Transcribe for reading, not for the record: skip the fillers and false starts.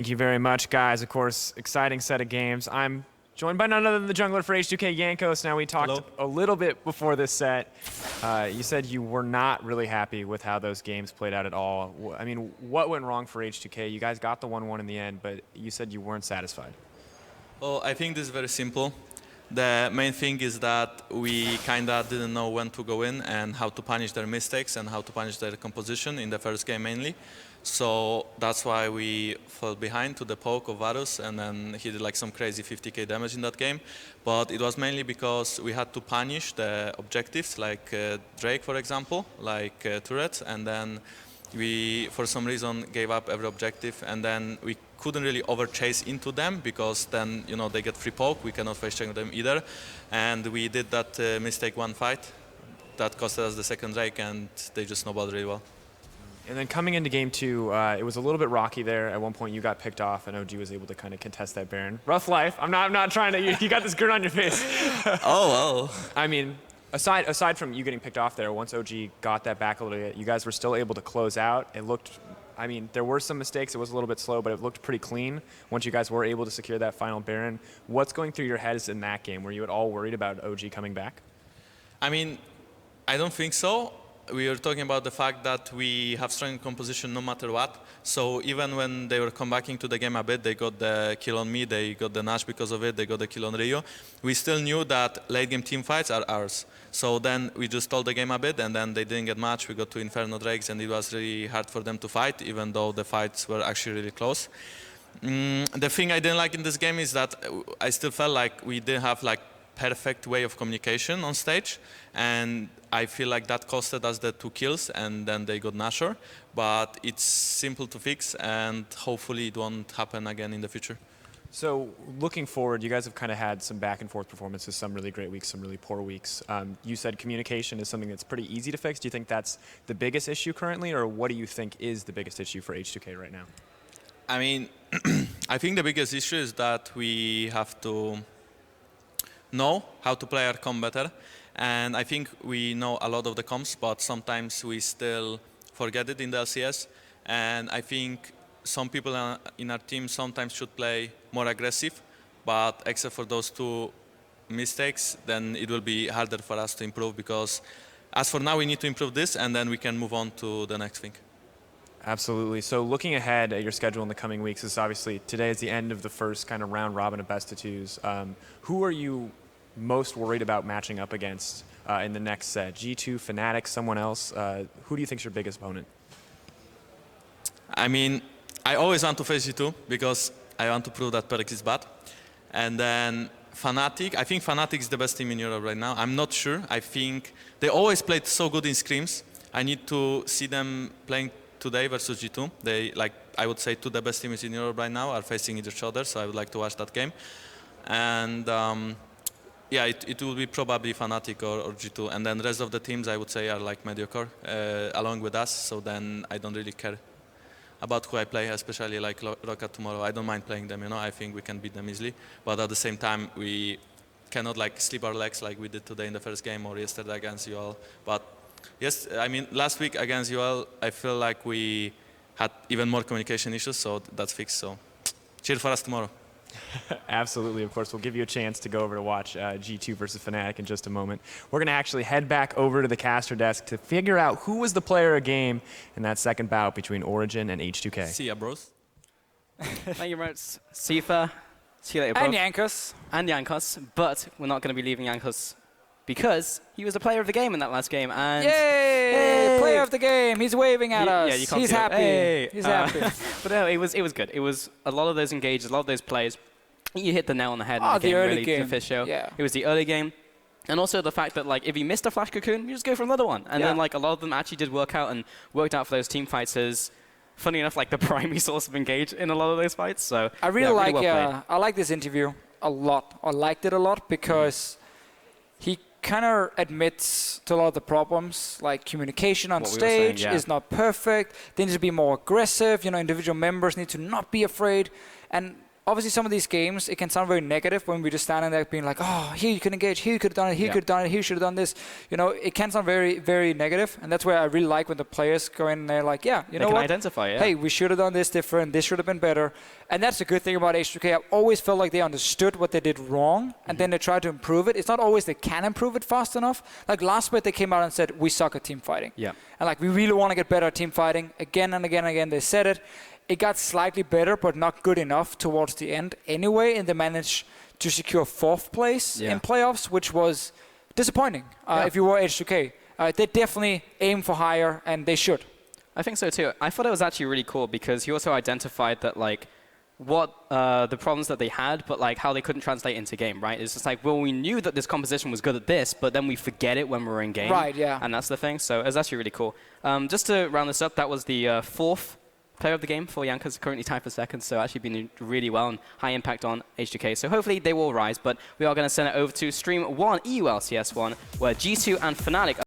Thank you very much, guys. Of course, exciting set of games. I'm joined by none other than the jungler for H2K, Jankos. Now, we talked a little bit before this set. You said you were not really happy with how those games played out at all. I mean, what went wrong for H2K? You guys got the 1-1 in the end, but you said you weren't satisfied. Well, I think this is very simple. The main thing is that we kind of didn't know when to go in and how to punish their mistakes and how to punish their composition in the first game mainly. So that's why we fell behind to the poke of Varus, and then he did like some crazy 50k damage in that game. But it was mainly because we had to punish the objectives, like Drake, for example, like turrets, and then we, for some reason, gave up every objective, and then we couldn't really overchase into them because then, you know, they get free poke. We cannot face check them either, and we did that mistake one fight that cost us the second Drake, and they just snowballed really well. And then coming into game two, it was a little bit rocky there. At one point, you got picked off, and OG was able to kind of contest that Baron. Rough life. I'm not trying to. You got this grin on your face. Oh well. I mean, aside from you getting picked off there, once OG got that back a little bit, you guys were still able to close out. It looked. I mean, there were some mistakes. It was a little bit slow, but it looked pretty clean once you guys were able to secure that final Baron. What's going through your heads in that game? Were you at all worried about OG coming back? I mean, I don't think so. We were talking about the fact that we have strong composition no matter what. So even when they were comebacking to the game a bit, they got the kill on me, they got the Nash because of it, they got the kill on Rio. We still knew that late game team fights are ours. So then we just stalled the game a bit, and then they didn't get much. We got to Inferno Drakes, and it was really hard for them to fight, even though the fights were actually really close. The thing I didn't like in this game is that I still felt like we didn't have like perfect way of communication on stage, and I feel like that costed us the 2 kills, and then they got Nashor. But it's simple to fix, and hopefully it won't happen again in the future. So looking forward, you guys have kind of had some back and forth performances, some really great weeks, some really poor weeks. You said communication is something that's pretty easy to fix. Do you think that's the biggest issue currently, or what do you think is the biggest issue for H2K right now? I mean, I think the biggest issue is that we have to know how to play our comp better. And I think we know a lot of the comps, but sometimes we still forget it in the LCS. And I think some people in our team sometimes should play more aggressive, but except for those 2 mistakes, then it will be harder for us to improve, because as for now, we need to improve this, and then we can move on to the next thing. Absolutely. So looking ahead at your schedule in the coming weeks, is obviously today is the end of the first kind of round robin of best of 2s. Who are you most worried about matching up against in the next set? G2, Fnatic, someone else? Who do you think is your biggest opponent? I mean, I always want to face G2 because I want to prove that Perix is bad. And then Fnatic, I think Fnatic is the best team in Europe right now. I'm not sure. I think they always played so good in scrims. I need to see them playing today versus G2. They, like, I would say 2 the best teams in Europe right now are facing each other, so I would like to watch that game. And yeah, it will be probably Fnatic or G2, and then the rest of the teams I would say are like mediocre along with us. So then I don't really care about who I play, especially like Rocket tomorrow. I don't mind playing them, you know. I think we can beat them easily, but at the same time we cannot like sleep our legs like we did today in the first game or yesterday against UL. But yes, I mean last week against UL, I feel like we had even more communication issues, so that's fixed. So cheer for us tomorrow. Absolutely, of course. We'll give you a chance to go over to watch G2 versus Fnatic in just a moment. We're going to actually head back over to the caster desk to figure out who was the player of game in that second bout between Origen and H2K. See ya, bros. Thank you very much, Sifa. See you later, bro. And Jankos. And Jankos, but we're not going to be leaving Jankos because he was the player of the game in that last game. And Yay! Player of the game. He's waving at us. Yeah, you can't He's see happy. Hey. He's happy. But no, it was good. It was a lot of those engages, a lot of those plays. You hit the nail on the head. Oh, in the game, early really, game. The fish show. Yeah. It was the early game. And also the fact that, like, if you missed a flash cocoon, you just go for another one. And then, like, a lot of them actually did work out and worked out for those team fights as, funny enough, like the primary source of engage in a lot of those fights. So I really like well I like this interview a lot. I liked it a lot because he kind of admits to a lot of the problems, like communication on stage is not perfect. They need to be more aggressive. You know, individual members need to not be afraid. And obviously some of these games, it can sound very negative when we're just standing there being like, oh, here you could engage, here you could have done it, here you could have done it, here you should have done this. You know, it can sound very, very negative, and that's where I really like when the players go in and they're like, yeah, you know what? They can identify it. Hey, we should have done this different, this should have been better. And that's the good thing about H2K. I've always felt like they understood what they did wrong, and then they tried to improve it. It's not always they can improve it fast enough. Like last split, they came out and said, we suck at team fighting. Yeah. And like, we really want to get better at team fighting. Again and again and again, they said it. It got slightly better, but not good enough towards the end anyway, and they managed to secure 4th place in playoffs, which was disappointing if you were H2K. They definitely aim for higher, and they should. I think so too. I thought it was actually really cool because he also identified that like what the problems that they had, but like how they couldn't translate into game, right? It's just like, well, we knew that this composition was good at this, but then we forget it when we're in game. Right, yeah. And that's the thing. So it's actually really cool. Just to round this up, that was the 4th player of the game for Jankos, currently tied for 2nd, so actually been really well and high impact on H2K. So hopefully they will rise, but we are going to send it over to Stream 1 EU LCS 1, where G2 and Fnatic